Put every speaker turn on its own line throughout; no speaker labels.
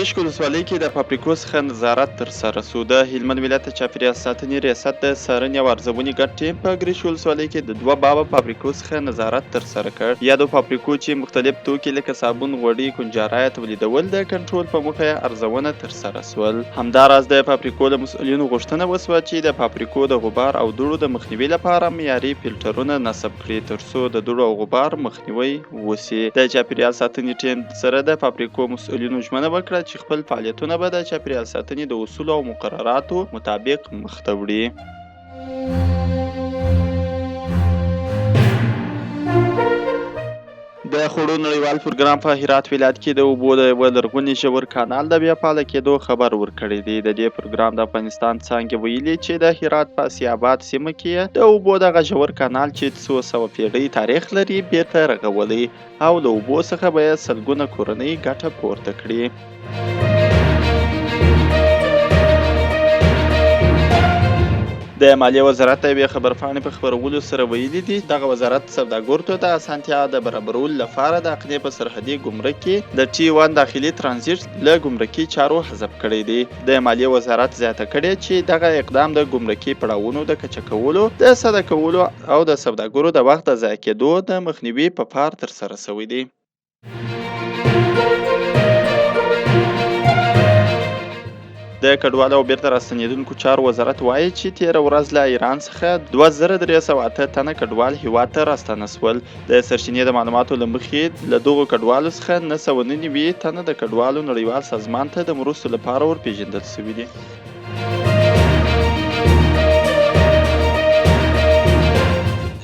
کشک ولسوالۍ کې د فابریکو څخه نظارت ترسره سو. د هلمند ولایت چاپیریال ساتنې ریاست د څارنې او ارزونې ګډ ټیم په ګرشک ولسوالۍ کې د 2 بابه فابریکو څخه نظارت ترسره کړ. یادو فابریکو چې مختلف توکي لکه صابون، غوړي، کنجارای تولیدول د کنټرول په موخه ارزونه ترسره سول. همداراز د فابریکو له مسؤلینو غوښتنه وسوه چې د فابریکو د غبار او دوړو د مخنیوي لپاره معیاري فلټرونه نصب کړي ترڅو د دوړو او غبار مخنیوي وشي. د چاپیریال ساتنې ټیم سره د فابریکو مسؤلینو ژمنه وکړه چې خپل فعالیتونه به د چاپیریال ساتنې د اصولو او مقرراتو مطابق مخته وړي. د خوړو نړیوال پروګرام په هرات ولایت کې د اوبو د یوه لرغوني ژور کانال د بیا فعاله کېدو خبر ورکړی دی. د دې پروګرام د افغانستان څانګې ویلي چې د هرات په اسیاباد سیمه کې د اوبو دغه ژور کانال چې 200 پیړۍ تاریخ لري بیرته رغولی او له اوبو څخه به یې سلګونه کورنۍ ګټه پورته کړي. د مالیې وزارت د یوې خبرپاڼې په خپرولو سره ویلي دي دغه وزارت سوداګرو ته د اسانتیا د برابرولو لپاره د اقنې په سرحدي ګمرک کې د T1 داخلي ترانزیت له ګمرکي چارو حذف کړی دی. د مالیې وزارت زیاته کړې چې دغه اقدام د ګمرکي پړاوونو د کچه کولو، د ساده کولو او د سوداګرو د وخت د ضایع کېدو د مخنیوي په پار ترسره شوی دی. د کډوالو او بیرته راستنېدونکو چارو وزارت وایي چې تېره ورځ له ایران څخه 2308 تنه کډوال هیواد ته راستانه شول. د سرچینې د معلوماتو له مخې له دغو کډوالو څخه 999 تنه د کډوالو نړیوال سازمان ته د مرستو لپاره ورپېژندل شوي دي.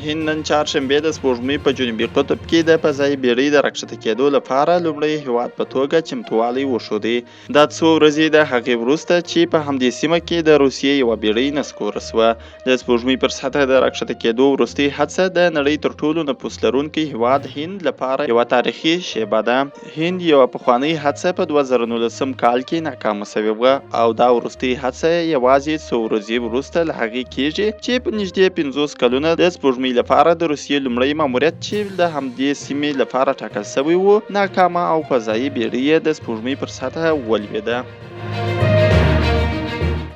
هند نن چهارشنبه د سپوږمۍ په جنوبي قطب کې د فضایي بیړۍ د راکښته کېدو لپاره لومړی هیواد په توګه چمتووالی وښودی. دا څو ورځې د هغې وروسته چې په همدې سیمه کې د روسیې یوه بیړۍ نسکوره شوه. د سپوږمۍ پر سطحه د راکښته کېدو وروستۍ هڅه د نړۍ تر ټولو نفوس لرونکی هیواد هند لپاره یوه تاریخي شیبه ده. هند یوه پخوانۍ هڅه په 2019 کال کې ناکامه شوې وه او دا وروستۍ هڅه یوازې څو ورځې وروسته له هغې کېږي چې په نږدې 50 کلونه د سپوږمۍ لپاره د روسیې لومړی ماموریت چې د همدې سیمې لپاره ټاکل شوی و ناکامه او فضایي بیړۍ د سپوږمۍ پر سطحه ولوېده.